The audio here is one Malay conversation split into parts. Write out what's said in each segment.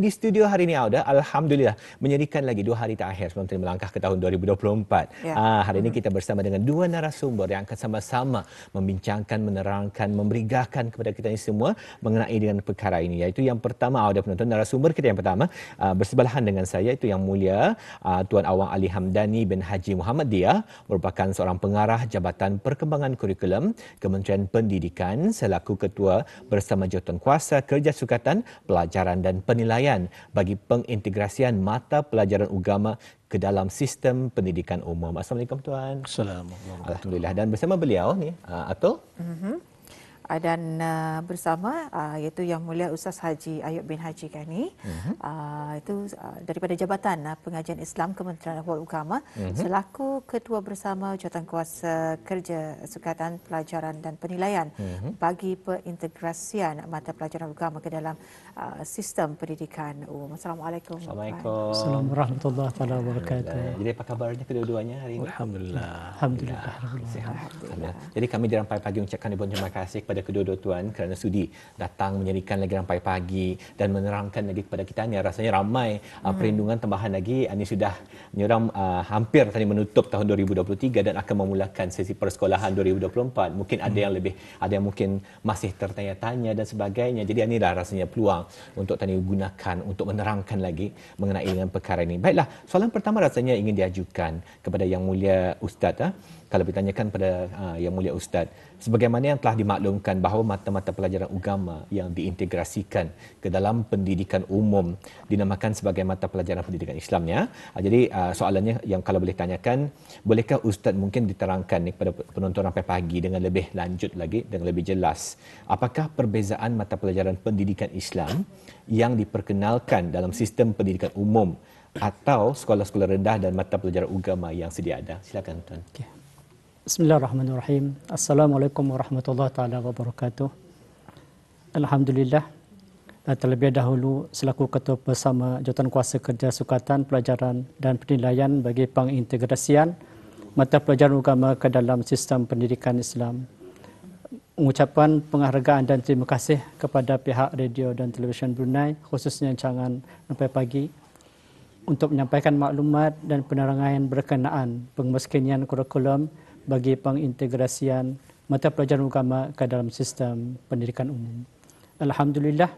Di studio hari ini, Auda, Alhamdulillah, menyedihkan lagi 2 hari terakhir sebelum kita melangkah ke tahun 2024. Ya. Hari ini kita bersama dengan 2 narasumber yang akan sama-sama membincangkan, menerangkan, memberigakan kepada kita ini semua mengenai dengan perkara ini. Iaitu yang pertama, Auda penonton, narasumber kita yang pertama bersebelahan dengan saya, itu Yang Mulia Tuan Awang Ali Hamdani bin Haji Muhammad Dia, merupakan seorang pengarah Jabatan Perkembangan Kurikulum Kementerian Pendidikan selaku Ketua bersama Jawatankuasa Kerja Sukatan Pelajaran dan Penilaian bagi pengintegrasian mata pelajaran agama ke dalam sistem pendidikan umum. Assalamualaikum Tuan. Assalamualaikum. Alhamdulillah. Dan bersama beliau ni Atul. Dan bersama iaitu Yang Mulia Ustaz Haji Ayub bin Haji Gani, itu daripada Jabatan Pengajian Islam Kementerian Awal Agama selaku Ketua Bersama Jawatankuasa Kerja Sukatan Pelajaran dan Penilaian bagi pengintegrasian mata pelajaran agama ke dalam sistem pendidikan umum. Assalamualaikum. Assalamualaikum. Assalamualaikum warahmatullahi wabarakatuh. Jadi apa kabarnya kedua-duanya hari ini? Alhamdulillah. Alhamdulillah. Sihat. Jadi kami di Rampai Pagi ucapkan ribuan terima kasih kepada kedua-dua tuan kerana sudi datang menyerikan lagi Rampai Pagi dan menerangkan lagi kepada kita ni. Rasanya ramai perlindungan tambahan lagi. Ini sudah menyeram hampir tadi menutup tahun 2023 dan akan memulakan sesi persekolahan 2024. Mungkin ada yang lebih, ada yang mungkin masih tertanya-tanya dan sebagainya. Jadi inilah rasanya peluang untuk tadi gunakan untuk menerangkan lagi mengenai dengan perkara ini. Baiklah, soalan pertama rasanya ingin diajukan kepada Yang Mulia Ustaz. Kalau ditanyakan pada Yang Mulia Ustaz, sebagaimana yang telah dimaklumkan bahawa mata-mata pelajaran agama yang diintegrasikan ke dalam pendidikan umum dinamakan sebagai mata pelajaran pendidikan Islamnya. Jadi soalannya yang kalau boleh tanyakan, bolehkah Ustaz mungkin diterangkan kepada penonton Rampai Pagi dengan lebih lanjut lagi, dengan lebih jelas, apakah perbezaan mata pelajaran pendidikan Islam yang diperkenalkan dalam sistem pendidikan umum atau sekolah-sekolah rendah dan mata pelajaran agama yang sedia ada? Silakan Tuan. Okay. Bismillahirrahmanirrahim. Assalamualaikum warahmatullahi taala wabarakatuh. Alhamdulillah. Terlebih dahulu selaku Ketua Bersama Jawatankuasa Kerja Sukatan Pelajaran dan Penilaian bagi pengintegrasian mata pelajaran agama ke dalam sistem pendidikan Islam, mengucapkan penghargaan dan terima kasih kepada pihak Radio dan Televisyen Brunei, khususnya rancangan Rampai Pagi, untuk menyampaikan maklumat dan penerangan berkenaan pengemeskinian kurikulum bagi pengintegrasian mata pelajaran agama ke dalam sistem pendidikan umum. Alhamdulillah,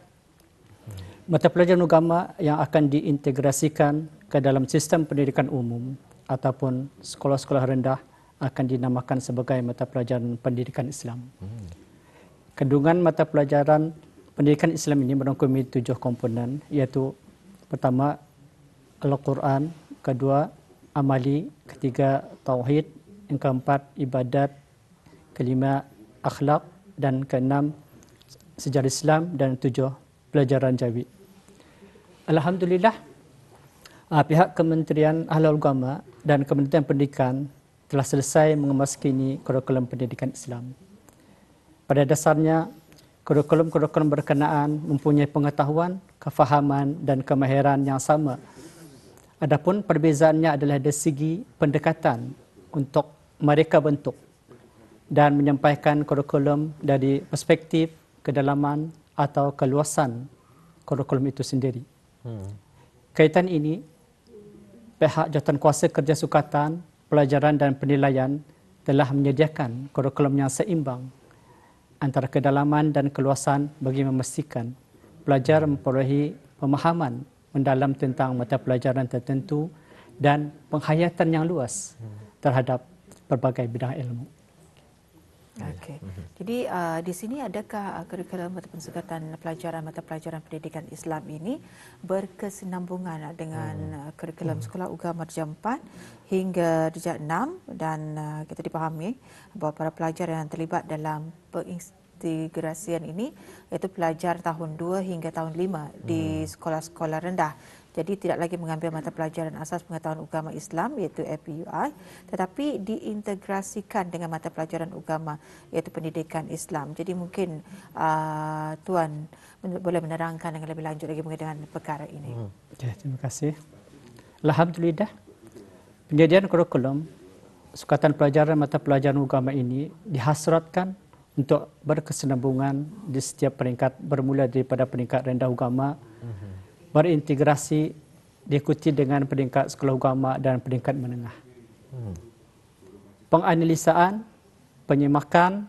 mata pelajaran agama yang akan diintegrasikan ke dalam sistem pendidikan umum ataupun sekolah-sekolah rendah akan dinamakan sebagai mata pelajaran pendidikan Islam. Kandungan mata pelajaran pendidikan Islam ini merangkumi 7 komponen, iaitu pertama Al-Quran, kedua amali, ketiga tauhid, yang keempat ibadat, kelima akhlak, dan keenam sejarah Islam, dan 7 pelajaran jawi. Alhamdulillah, pihak Kementerian Ahlul Agama dan Kementerian Pendidikan telah selesai mengemaskini kurikulum pendidikan Islam. Pada dasarnya, kurikulum-kurikulum berkenaan mempunyai pengetahuan, kefahaman dan kemahiran yang sama. Adapun perbezaannya adalah dari segi pendekatan untuk mereka bentuk dan menyampaikan kurikulum dari perspektif kedalaman atau keluasan kurikulum itu sendiri. Kaitan ini, pihak Jawatankuasa Kerja Sukatan Pelajaran dan Penilaian telah menyediakan kurikulum yang seimbang antara kedalaman dan keluasan bagi memastikan pelajar memperolehi pemahaman mendalam tentang mata pelajaran tertentu dan penghayatan yang luas terhadap berbagai bidang ilmu. Okey. Jadi di sini adakah kurikulum ataupun sukatan pelajaran mata pelajaran pendidikan Islam ini berkesinambungan dengan kurikulum sekolah agama darjah 4 hingga darjah 6, dan kita dipahami bahawa para pelajar yang terlibat dalam pengintegrasian ini iaitu pelajar tahun 2 hingga tahun 5 di sekolah-sekolah rendah. Jadi tidak lagi mengambil mata pelajaran asas pengetahuan agama Islam iaitu APUI, tetapi diintegrasikan dengan mata pelajaran agama iaitu pendidikan Islam. Jadi mungkin Tuan boleh menerangkan dengan lebih lanjut lagi mengenai dengan perkara ini. Okay, terima kasih. Alhamdulillah, penyediaan kurikulum sukatan pelajaran mata pelajaran agama ini dihasratkan untuk berkesinambungan di setiap peringkat, bermula daripada peringkat rendah agama berintegrasi diikuti dengan peringkat sekolah agama dan peringkat menengah. Penganalisaan, penyemakan,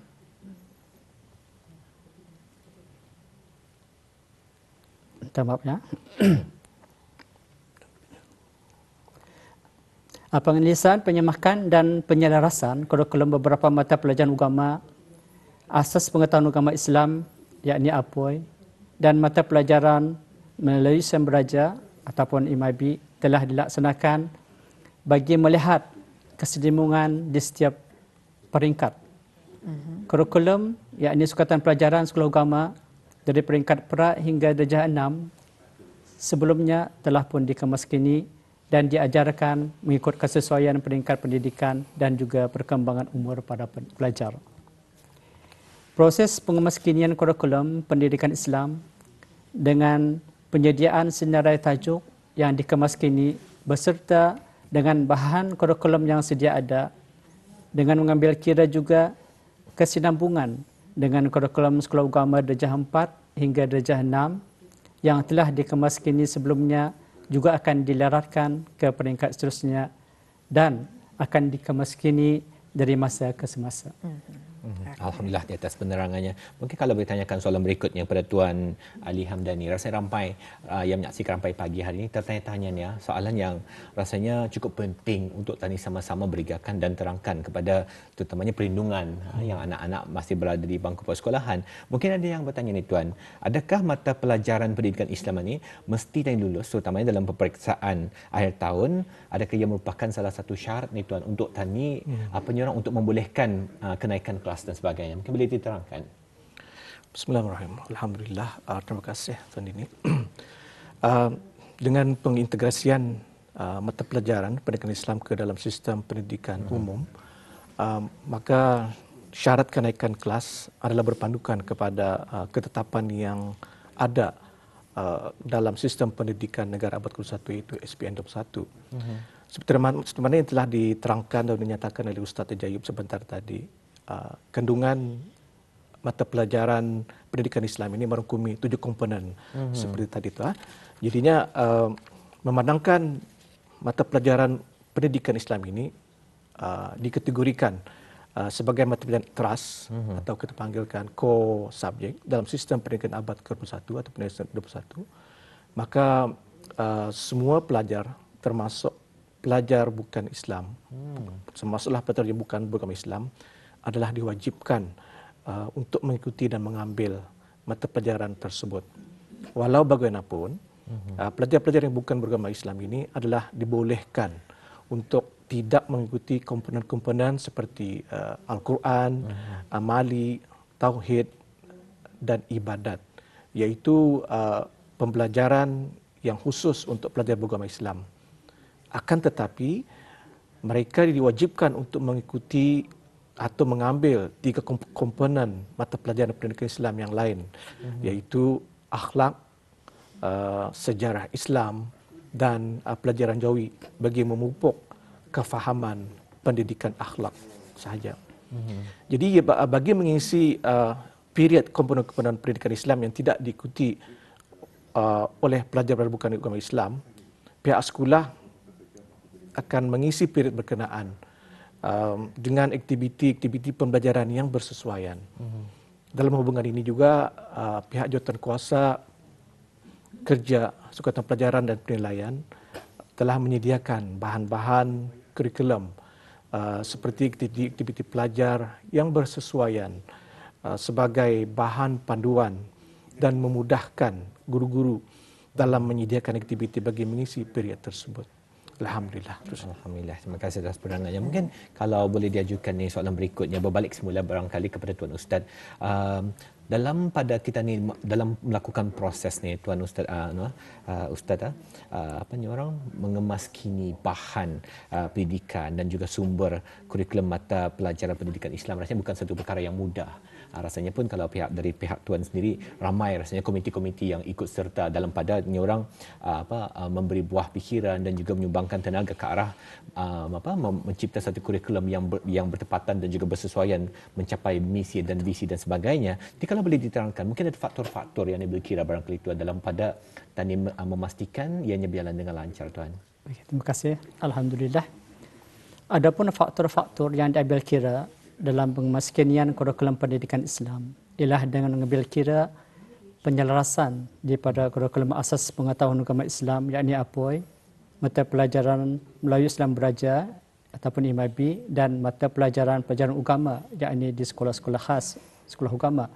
minta maaf ya. Penganalisaan, penyemakan dan penyelarasan kurikulum beberapa mata pelajaran agama, asas pengetahuan agama Islam yakni APOI, dan mata pelajaran melalui Semberaja ataupun IMIB telah dilaksanakan bagi melihat keseimbangan di setiap peringkat. Kurikulum yakni sukatan pelajaran sekolah agama dari peringkat pra hingga darjah 6 sebelumnya telah pun dikemaskini dan diajarkan mengikut kesesuaian peringkat pendidikan dan juga perkembangan umur pada pelajar. Proses pengemaskinian kurikulum pendidikan Islam dengan penyediaan senarai tajuk yang dikemaskini beserta dengan bahan kurikulum yang sedia ada dengan mengambil kira juga kesinambungan dengan kurikulum sekolah agama darjah 4 hingga darjah 6 yang telah dikemaskini sebelumnya juga akan dilaratkan ke peringkat seterusnya dan akan dikemaskini dari masa ke semasa. Alhamdulillah di atas penerangannya. Mungkin kalau boleh tanyakan soalan berikutnya kepada Tuan Ali Hamdani. Rasanya ramai yang menyaksikan Rampai Pagi hari ini tertanya-tanya ni soalan yang rasanya cukup penting untuk tadi sama-sama berigakan dan terangkan kepada terutamanya perlindungan yang anak-anak masih berada di bangku persekolahan. Mungkin ada yang bertanya ni Tuan, adakah mata pelajaran pendidikan Islam ini mesti dan lulus terutamanya dalam peperiksaan akhir tahun? Adakah ia merupakan salah satu syarat ni Tuan untuk tani orang untuk membolehkan kenaikan kelas dan sebagainya? Mungkin boleh diterangkan. Bismillahirrahmanirrahim. Alhamdulillah. Terima kasih Tuan Dini. Dengan pengintegrasian mata pelajaran pendidikan Islam ke dalam sistem pendidikan umum, maka syarat kenaikan kelas adalah berpandukan kepada ketetapan yang ada dalam sistem pendidikan negara abad ke-21 iaitu SPN 21. Seperti mana yang telah diterangkan dan dinyatakan oleh Ustaz Tajayub sebentar tadi, kandungan mata pelajaran pendidikan Islam ini merangkumi 7 komponen seperti tadi itu. Jadinya memandangkan mata pelajaran pendidikan Islam ini dikategorikan sebagai mata pelajaran teras atau kita panggilkan core subject dalam sistem pendidikan abad ke-21 atau pendidikan 21, maka semua pelajar termasuk pelajar bukan Islam, termasuklah pelajar yang bukan beragama Islam, adalah diwajibkan untuk mengikuti dan mengambil mata pelajaran tersebut. Walau bagaimanapun, pelajar-pelajar yang bukan beragama Islam ini adalah dibolehkan untuk tidak mengikuti komponen-komponen seperti Al-Quran, amali, tauhid dan ibadat, iaitu pembelajaran yang khusus untuk pelajar beragama Islam. Akan tetapi mereka diwajibkan untuk mengikuti atau mengambil 3 komponen mata pelajaran pendidikan Islam yang lain, iaitu akhlak, sejarah Islam dan pelajaran jawi bagi memupuk kefahaman pendidikan akhlak sahaja. Jadi bagi mengisi period komponen-komponen pendidikan Islam yang tidak diikuti oleh pelajar bukan agama Islam, pihak sekolah akan mengisi period berkenaan dengan aktiviti-aktiviti pembelajaran yang bersesuaian. Dalam hubungan ini juga pihak jawatankuasa kerja sukatan pelajaran dan penilaian telah menyediakan bahan-bahan kurikulum seperti aktiviti pelajar yang bersesuaian sebagai bahan panduan dan memudahkan guru-guru dalam menyediakan aktiviti bagi mengisi period tersebut. Alhamdulillah. Alhamdulillah. Terima kasih atas penerangannya. Mungkin kalau boleh diajukan ni soalan berikutnya, berbalik semula barangkali kepada Tuan Ustaz. Dalam pada kita ni dalam melakukan proses ni Tuan Ustaz Ustaz orang mengemaskini bahan pendidikan dan juga sumber kurikulum mata pelajaran pendidikan Islam rasanya bukan satu perkara yang mudah. rasanya pun kalau dari pihak tuan sendiri ramai rasanya komiti-komiti yang ikut serta dalam padatnya orang memberi buah fikiran dan juga menyumbangkan tenaga ke arah mencipta satu kurikulum yang bertepatan dan juga bersesuaian mencapai misi dan visi dan sebagainya. Jadi kalau boleh diterangkan, mungkin ada faktor-faktor yang boleh kira barangkali tuan dalam pada dan memastikan ianya berjalan dengan lancar, tuan. Baik, terima kasih. Alhamdulillah. Adapun faktor-faktor yang diambil kira dalam pengemaskinyan kurikulum pendidikan Islam ialah dengan mengambil kira penyelarasan daripada kurikulum asas pengetahuan agama Islam, yakni APOI, mata pelajaran Melayu Islam Beraja ataupun IMIB, dan mata pelajaran agama, yakni di sekolah-sekolah khas, sekolah agama.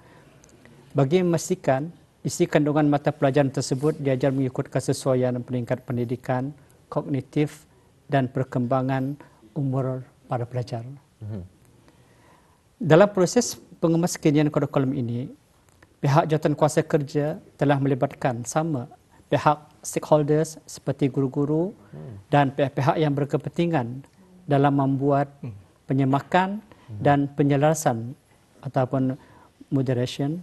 Bagi memastikan isi kandungan mata pelajaran tersebut diajar mengikut kesesuaian peringkat pendidikan, kognitif dan perkembangan umur para pelajar. Dalam proses pengemaskinyan kurikulum ini, pihak jawatankuasa kerja telah melibatkan sama pihak stakeholders seperti guru-guru dan pihak-pihak yang berkepentingan dalam membuat penyemakan dan penyelarasan ataupun moderation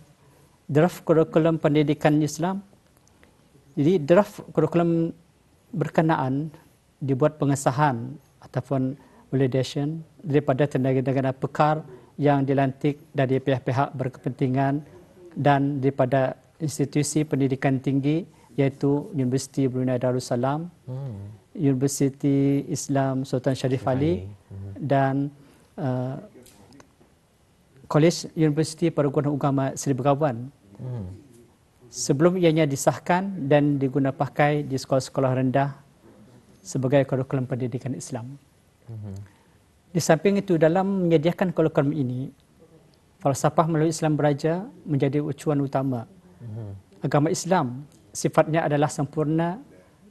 draft kurikulum pendidikan Islam. Jadi draft kurikulum berkenaan dibuat pengesahan ataupun validation daripada tenaga-tenaga pakar yang dilantik dari pihak-pihak berkepentingan dan daripada institusi pendidikan tinggi iaitu Universiti Brunei Darussalam, Universiti Islam Sultan Sharif Ali dan Kolej Universiti Perguruan Agama Seri Begawan. Sebelum ianya disahkan dan diguna pakai di sekolah-sekolah rendah sebagai kurikulum pendidikan Islam. Di samping itu, dalam menyediakan kurikulum ini, falsafah Melayu Islam Beraja menjadi acuan utama. Agama Islam sifatnya adalah sempurna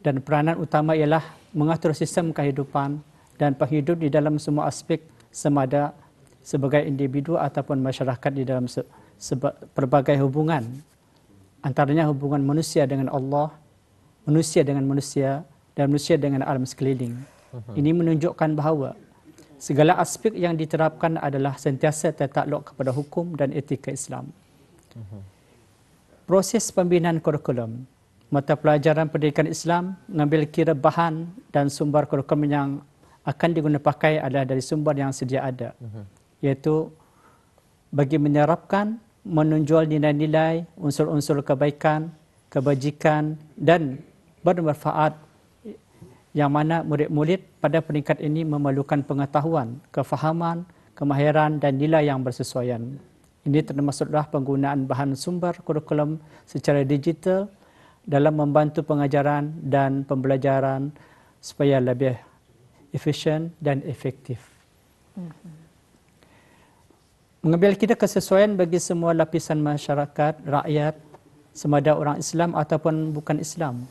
dan peranan utama ialah mengatur sistem kehidupan dan penghidup di dalam semua aspek semada sebagai individu ataupun masyarakat di dalam berbagai hubungan. Antaranya hubungan manusia dengan Allah, manusia dengan manusia, dan manusia dengan alam sekeliling. Ini menunjukkan bahawa segala aspek yang diterapkan adalah sentiasa tertakluk kepada hukum dan etika Islam. Proses pembinaan kurikulum mata pelajaran pendidikan Islam mengambil kira bahan dan sumber kurikulum yang akan digunakan pakai adalah dari sumber yang sedia ada, iaitu bagi menyerapkan, menonjol nilai-nilai, unsur-unsur kebaikan, kebajikan dan bermanfaat yang mana murid-murid pada peringkat ini memerlukan pengetahuan, kefahaman, kemahiran dan nilai yang bersesuaian. Ini termasuklah penggunaan bahan sumber kurikulum secara digital dalam membantu pengajaran dan pembelajaran supaya lebih efisien dan efektif. Mengambil kira kesesuaian bagi semua lapisan masyarakat, rakyat, sama ada orang Islam ataupun bukan Islam,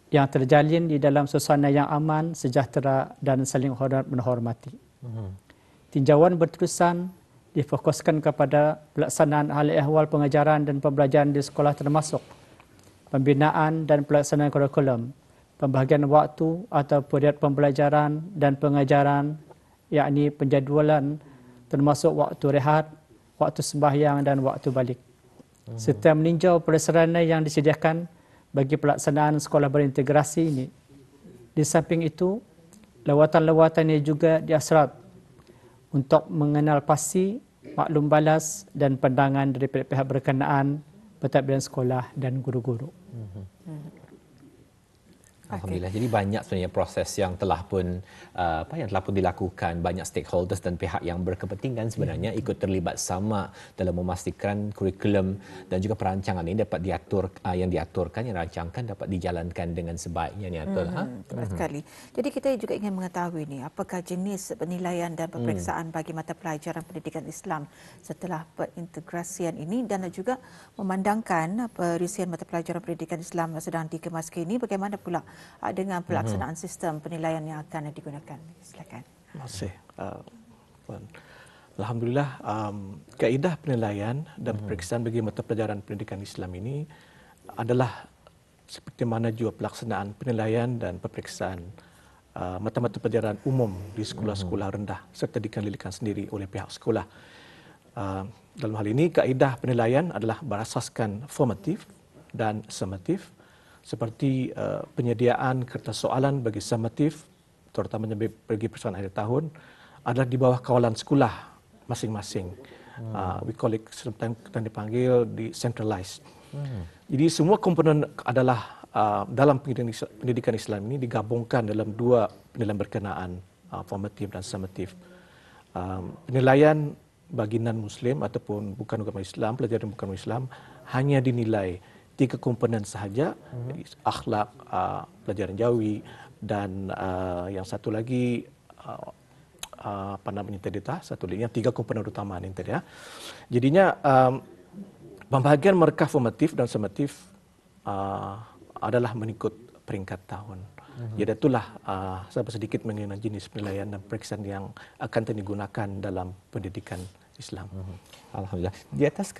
yang terjalin di dalam suasana yang aman, sejahtera dan saling menghormati. Tinjauan berterusan difokuskan kepada pelaksanaan hal ehwal pengajaran dan pembelajaran di sekolah termasuk pembinaan dan pelaksanaan kurikulum, pembahagian waktu atau period pembelajaran dan pengajaran, yakni penjadualan termasuk waktu rehat, waktu sembahyang dan waktu balik, serta meninjau prasarana yang disediakan bagi pelaksanaan sekolah berintegrasi ini. Di samping itu, lawatan-lawatan ini juga diasrat untuk mengenal pasti, maklum balas dan pandangan dari pihak berkenaan, pentadbiran sekolah dan guru-guru. Alhamdulillah. Jadi banyak sebenarnya proses yang telah pun dilakukan, banyak stakeholders dan pihak yang berkepentingan sebenarnya ikut terlibat sama dalam memastikan kurikulum dan juga perancangan ini dapat diatur, yang rancangkan dapat dijalankan dengan sebaiknya ni Atul. Tepat sekali. Jadi kita juga ingin mengetahui ni apakah jenis penilaian dan peperiksaan bagi mata pelajaran pendidikan Islam setelah perintegrasian ini, dan juga memandangkan perisian mata pelajaran pendidikan Islam yang sedang dikemas kini, bagaimana pula dengan pelaksanaan sistem penilaian yang akan digunakan. Silakan. Terima kasih. Alhamdulillah, kaedah penilaian dan peperiksaan bagi mata pelajaran pendidikan Islam ini adalah seperti mana juga pelaksanaan penilaian dan peperiksaan mata-mata pelajaran umum di sekolah-sekolah rendah serta dikendalikan sendiri oleh pihak sekolah. Dalam hal ini, kaedah penilaian adalah berasaskan formatif dan summatif, seperti penyediaan kertas soalan bagi summatif, terutamanya bagi persoalan akhir tahun, adalah di bawah kawalan sekolah masing-masing. We call it, sometimes kita dipanggil decentralized. Jadi semua komponen adalah dalam pendidikan Islam ini digabungkan dalam dua penilaian berkenaan, formatif dan summatif. Penilaian bagi non-Muslim ataupun bukan agama Islam, pelajar yang bukan Islam, hanya dinilai 3 komponen sahaja, akhlak, pelajaran jawi, dan yang satu lagi apa namanya tadi, satu lagi yang 3 komponen utama ini tadi ya. Jadinya pembahagian mereka formatif dan summatif adalah mengikut peringkat tahun. Jadi itulah sedikit mengenai jenis penilaian dan periksaan yang akan digunakan dalam pendidikan Islam. Alhamdulillah. Di atas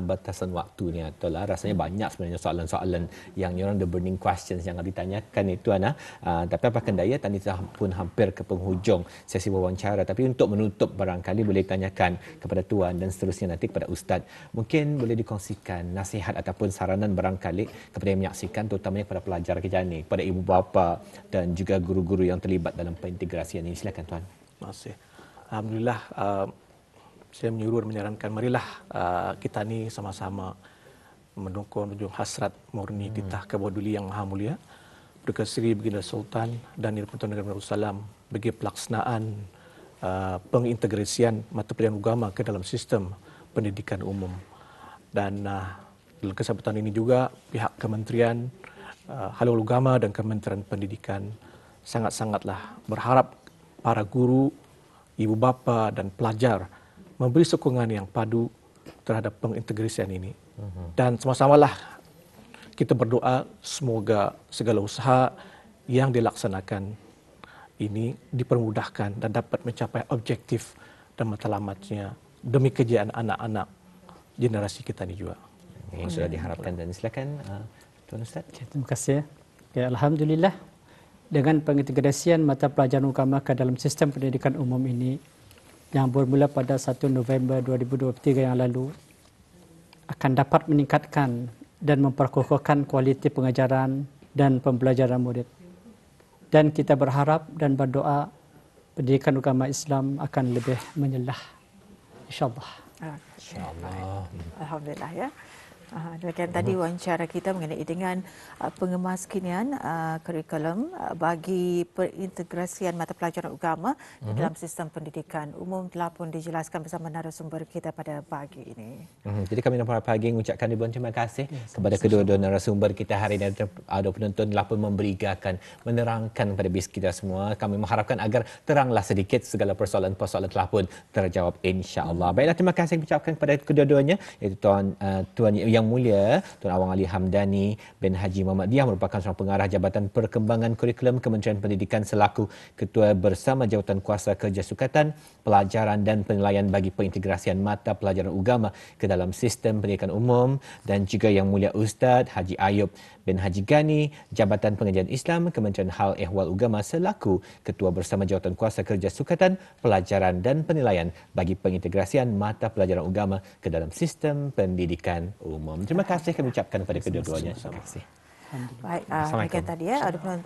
batasan waktu ni, Atolah, rasanya banyak sebenarnya soalan-soalan yang orang the burning questions yang ditanyakan itu, Ana. Tapi apakah daya, tadi pun hampir ke penghujung sesi wawancara. Tapi untuk menutup, barangkali boleh tanyakan kepada Tuan dan seterusnya nanti kepada Ustaz. Mungkin boleh dikongsikan nasihat ataupun saranan barangkali kepada yang menyaksikan, terutamanya kepada pelajar kita ni, kepada ibu bapa dan juga guru-guru yang terlibat dalam perintegrasian ini. Silakan Tuan. Terima kasih. Alhamdulillah, saya menyuruh dan menyarankan, marilah kita ni sama-sama mendukung hasrat murni kita ke bawah duli yang maha mulia, Berkat Seri Baginda Sultan dan Tuan Negara Darussalam bagi pelaksanaan pengintegrasian mata pelajaran agama ke dalam sistem pendidikan umum. Dan dalam kesempatan ini juga pihak Kementerian Halal Agama dan Kementerian Pendidikan sangat-sangatlah berharap para guru, ibu bapa dan pelajar memberi sokongan yang padu terhadap pengintegrasian ini. Dan sama-samalah kita berdoa semoga segala usaha yang dilaksanakan ini dipermudahkan dan dapat mencapai objektif dan matlamatnya demi kejayaan anak-anak generasi kita ini juga. Yang sudah diharapkan. Dan silakan Tuan Ustaz. Terima kasih. Ya, Alhamdulillah, dengan pengintegrasian mata pelajaran agama ke dalam sistem pendidikan umum ini yang bermula pada 1 November 2023 yang lalu akan dapat meningkatkan dan memperkokohkan kualiti pengajaran dan pembelajaran murid. Dan kita berharap dan berdoa pendidikan agama Islam akan lebih menyelah, insyaAllah. InsyaAllah. Alhamdulillah ya. Demikian tadi wawancara kita mengenai dengan pengemaskinian kurikulum bagi perintegrasian mata pelajaran agama di dalam sistem pendidikan umum telah pun dijelaskan bersama narasumber kita pada pagi ini. Jadi kami pada pagi mengucapkan ribuan terima kasih kepada kedua-dua narasumber kita hari ini. Ada penonton telah pun memberikan, menerangkan kepada bis kita semua. Kami mengharapkan agar teranglah sedikit segala persoalan-persoalan telah pun terjawab, insya-Allah. Baiklah, terima kasih ucapkan kepada kedua-duanya, iaitu Tuan Yang Mulia Tuan Awang Ali Hamdani bin Haji Muhammad Diah, merupakan seorang pengarah Jabatan Perkembangan Kurikulum Kementerian Pendidikan selaku Ketua Bersama Jawatan Kuasa Kerja Sukatan Pelajaran dan Penilaian bagi Perintegrasian Mata Pelajaran Agama ke dalam Sistem Pendidikan Umum, dan juga Yang Mulia Ustaz Haji Ayub bin Haji Gani, Jabatan Pengajian Islam Kementerian Hal Ehwal Agama selaku Ketua Bersama Jawatan Kuasa Kerja Sukatan Pelajaran dan Penilaian bagi Perintegrasian Mata Pelajaran Agama ke dalam Sistem Pendidikan Umum. Terima kasih kami ucapkan kepada kedua-duanya. Terima kasih. Baik, demikian tadi ya, ada penonton